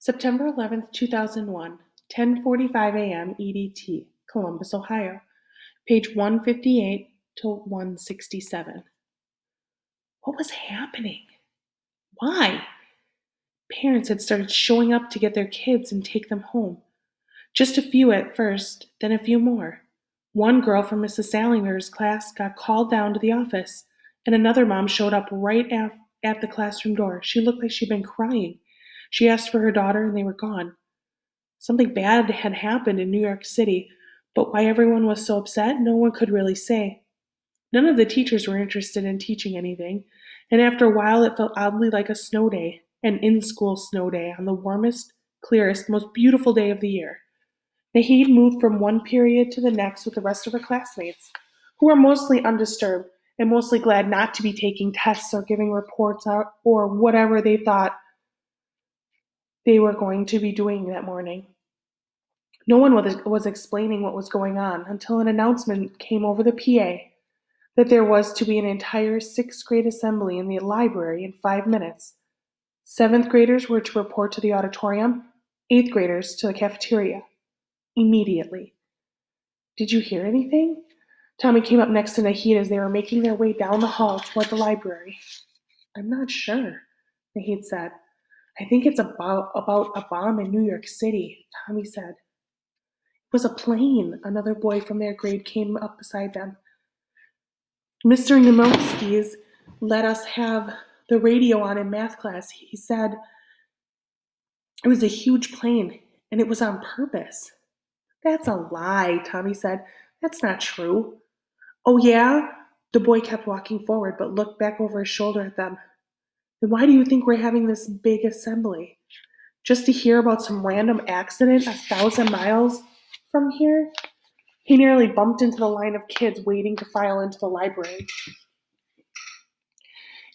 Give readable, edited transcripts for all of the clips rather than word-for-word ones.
September 11th, 2001, 10:45 a.m. EDT, Columbus, Ohio. Page 158 to 167. What was happening? Why? Parents had started showing up to get their kids and take them home. Just a few at first, then a few more. One girl from Mrs. Salinger's class got called down to the office, and another mom showed up right at the classroom door. She looked like she'd been crying. She asked for her daughter, and they were gone. Something bad had happened in New York City, but why everyone was so upset, no one could really say. None of the teachers were interested in teaching anything, and after a while it felt oddly like a snow day, an in-school snow day on the warmest, clearest, most beautiful day of the year. Nahid moved from one period to the next with the rest of her classmates, who were mostly undisturbed and mostly glad not to be taking tests or giving reports or whatever they thought they were going to be doing that morning. No one was explaining what was going on until an announcement came over the PA that there was to be an entire sixth grade assembly in the library in 5 minutes. Seventh graders were to report to the auditorium, eighth graders to the cafeteria. Immediately. Did you hear anything? Tommy came up next to Nahid as they were making their way down the hall toward the library. I'm not sure, Nahid said. I think it's about a bomb in New York City, Tommy said. It was a plane. Another boy from their grade came up beside them. Mr. Nemotskis let us have the radio on in math class. He said it was a huge plane, and it was on purpose. That's a lie, Tommy said. That's not true. Oh, yeah? The boy kept walking forward, but looked back over his shoulder at them. Then why do you think we're having this big assembly? Just to hear about some random accident 1,000 miles from here? He nearly bumped into the line of kids waiting to file into the library.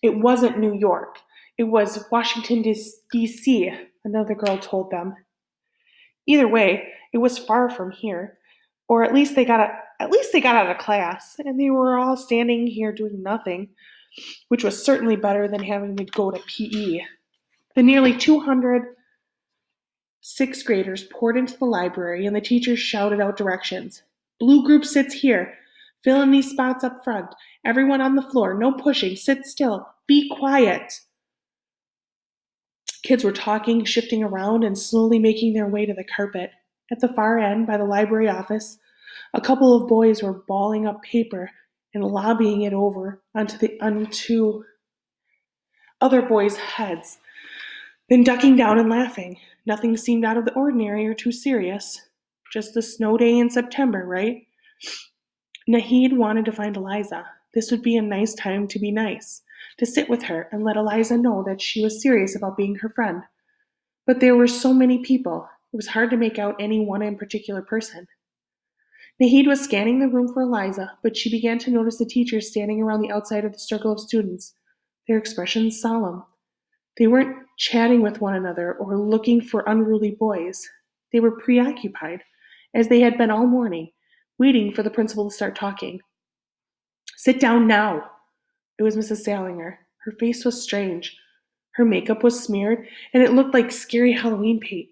It wasn't New York. It was Washington, D.C., another girl told them. Either way, it was far from here. Or at least they got out of class, and they were all standing here doing nothing, which was certainly better than having to go to PE. The nearly 200 sixth graders poured into the library, and the teachers shouted out directions. Blue group sits here. Fill in these spots up front. Everyone on the floor. No pushing. Sit still. Be quiet. Kids were talking, shifting around, and slowly making their way to the carpet. At the far end, by the library office, a couple of boys were balling up paper and lobbying it over onto other boys' heads, then ducking down and laughing. Nothing seemed out of the ordinary or too serious. Just a snow day in September, right? Nahid wanted to find Eliza. This would be a nice time to be nice, to sit with her and let Eliza know that she was serious about being her friend. But there were so many people, it was hard to make out any one in particular person. Nahid was scanning the room for Eliza, but she began to notice the teachers standing around the outside of the circle of students, their expressions solemn. They weren't chatting with one another or looking for unruly boys. They were preoccupied, as they had been all morning, waiting for the principal to start talking. Sit down now. It was Mrs. Salinger. Her face was strange. Her makeup was smeared, and it looked like scary Halloween paint.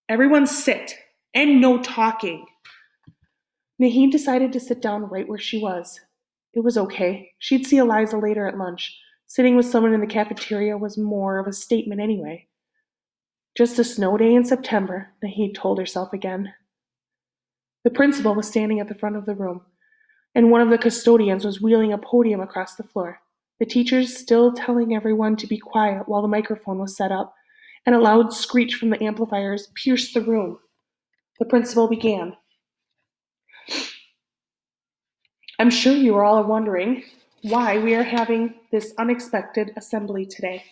Everyone sit, and no talking. Nahid decided to sit down right where she was. It was okay. She'd see Eliza later at lunch. Sitting with someone in the cafeteria was more of a statement anyway. Just a snow day in September, Nahid told herself again. The principal was standing at the front of the room, and one of the custodians was wheeling a podium across the floor. The teachers still telling everyone to be quiet while the microphone was set up, and a loud screech from the amplifiers pierced the room. The principal began. I'm sure you are all wondering why we are having this unexpected assembly today.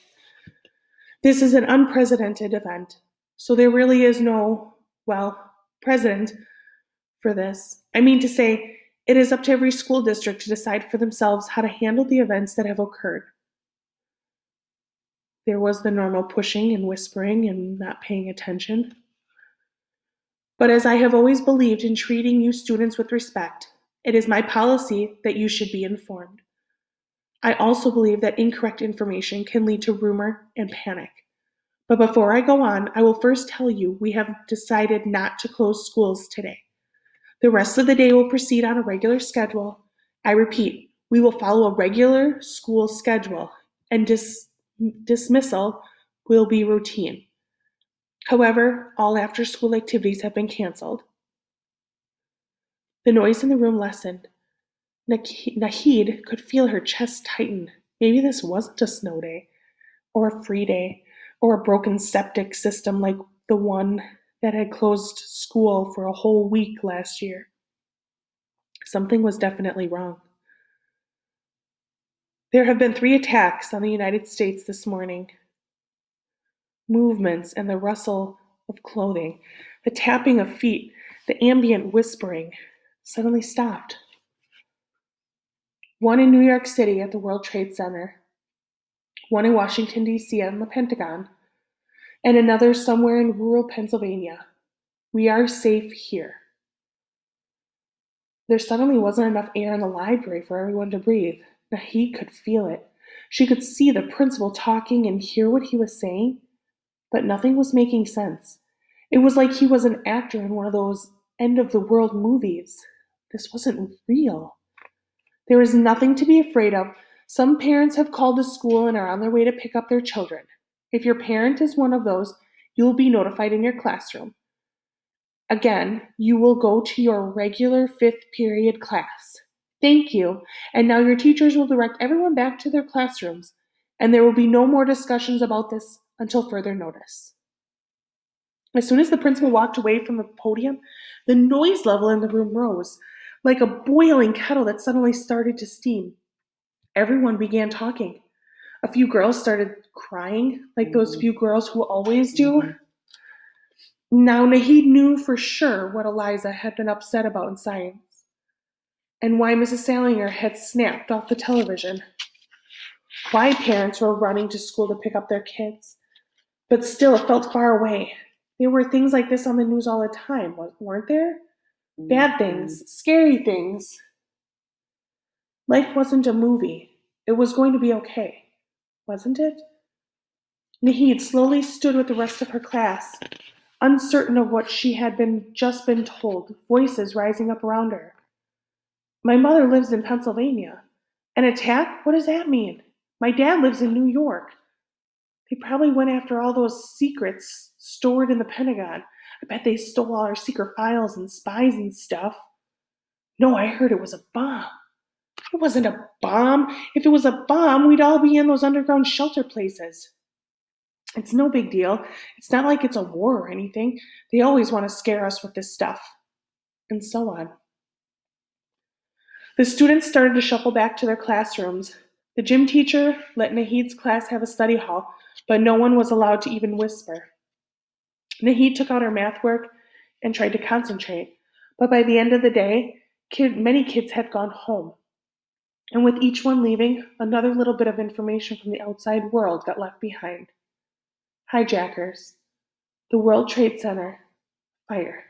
This is an unprecedented event, so there really is no, president for this. I mean to say, it is up to every school district to decide for themselves how to handle the events that have occurred. There was the normal pushing and whispering and not paying attention. But as I have always believed in treating you students with respect, it is my policy that you should be informed. I also believe that incorrect information can lead to rumor and panic. But before I go on, I will first tell you we have decided not to close schools today. The rest of the day will proceed on a regular schedule. I repeat, we will follow a regular school schedule, and dismissal will be routine. However, all after-school activities have been canceled. The noise in the room lessened. Nahid could feel her chest tighten. Maybe this wasn't a snow day, or a free day, or a broken septic system like the one that had closed school for a whole week last year. Something was definitely wrong. There have been 3 attacks on the United States this morning. Movements and the rustle of clothing, the tapping of feet, the ambient whispering suddenly stopped. One in New York City at the World Trade Center, one in Washington, D.C. and the Pentagon, and another somewhere in rural Pennsylvania. We are safe here. There suddenly wasn't enough air in the library for everyone to breathe. Nahid could feel it. She could see the principal talking and hear what he was saying, but nothing was making sense. It was like he was an actor in one of those end-of-the-world movies. This wasn't real. There is nothing to be afraid of. Some parents have called the school and are on their way to pick up their children. If your parent is one of those, you will be notified in your classroom. Again, you will go to your regular 5th period class. Thank you. And now your teachers will direct everyone back to their classrooms, and there will be no more discussions about this until further notice. As soon as the principal walked away from the podium, the noise level in the room rose, like a boiling kettle that suddenly started to steam. Everyone began talking. A few girls started crying, like those few girls who always do. Now Nahid knew for sure what Eliza had been upset about in science, and why Mrs. Salinger had snapped off the television. Why parents were running to school to pick up their kids. But still, it felt far away. There were things like this on the news all the time, weren't there? Bad things, scary things. Life wasn't a movie. It was going to be okay, wasn't it? Nahid slowly stood with the rest of her class, uncertain of what she had just been told, voices rising up around her. My mother lives in Pennsylvania. An attack? What does that mean? My dad lives in New York. They probably went after all those secrets stored in the Pentagon. I bet they stole all our secret files and spies and stuff. No, I heard it was a bomb. It wasn't a bomb. If it was a bomb, we'd all be in those underground shelter places. It's no big deal. It's not like it's a war or anything. They always want to scare us with this stuff. And so on. The students started to shuffle back to their classrooms. The gym teacher let Nahid's class have a study hall, but no one was allowed to even whisper. Nahid took out her math work and tried to concentrate, but by the end of the day, many kids had gone home. And with each one leaving, another little bit of information from the outside world got left behind. Hijackers, the World Trade Center, fire.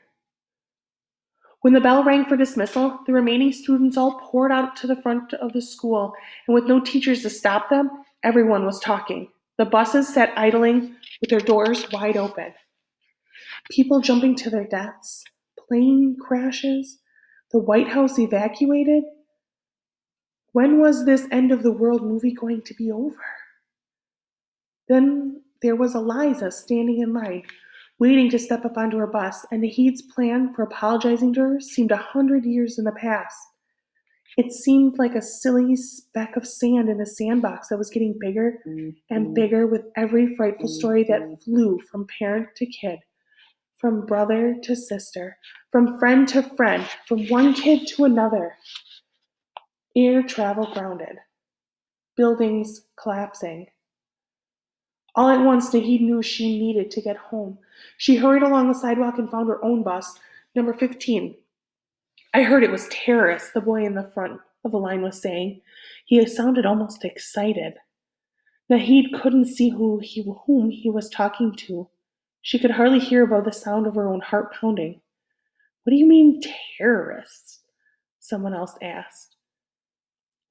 When the bell rang for dismissal, the remaining students all poured out to the front of the school, and with no teachers to stop them, everyone was talking. The buses sat idling with their doors wide open. People jumping to their deaths, plane crashes, the White House evacuated. When was this end of the world movie going to be over? Then there was Eliza standing in line, waiting to step up onto her bus, and Nahid's plan for apologizing to her seemed 100 years in the past. It seemed like a silly speck of sand in a sandbox that was getting bigger and bigger with every frightful story that flew from parent to kid, from brother to sister, from friend to friend, from one kid to another. Air travel grounded. Buildings collapsing. All at once, Nahid knew she needed to get home. She hurried along the sidewalk and found her own bus, number 15. I heard it was terrorists, the boy in the front of the line was saying. He sounded almost excited. Nahid couldn't see whom he was talking to. She could hardly hear above the sound of her own heart pounding. What do you mean, terrorists? Someone else asked.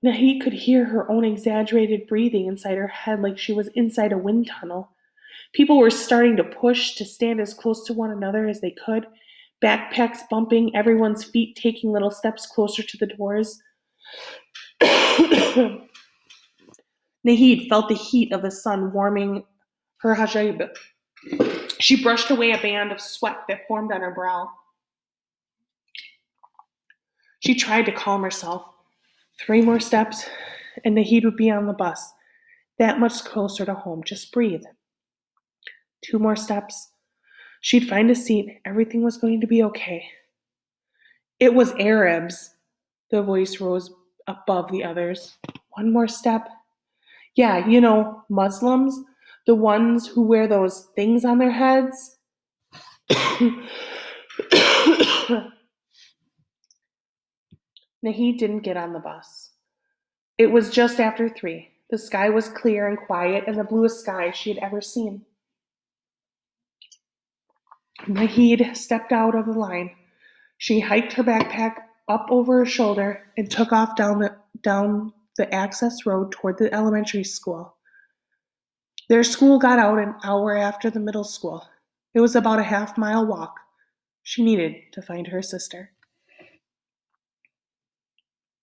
Nahid could hear her own exaggerated breathing inside her head like she was inside a wind tunnel. People were starting to push to stand as close to one another as they could, backpacks bumping, everyone's feet taking little steps closer to the doors. Nahid felt the heat of the sun warming her hijab. She brushed away a band of sweat that formed on her brow. She tried to calm herself. 3 more steps, and Nahid would be on the bus. That much closer to home. Just breathe. 2 more steps. She'd find a seat. Everything was going to be okay. It was Arabs. The voice rose above the others. 1 more step. Yeah, Muslims. The ones who wear those things on their heads. Nahid didn't get on the bus. It was just after 3. The sky was clear and quiet and the bluest sky she had ever seen. Nahid stepped out of the line. She hiked her backpack up over her shoulder and took off down the access road toward the elementary school. Their school got out an hour after the middle school. It was about a half-mile walk. She needed to find her sister.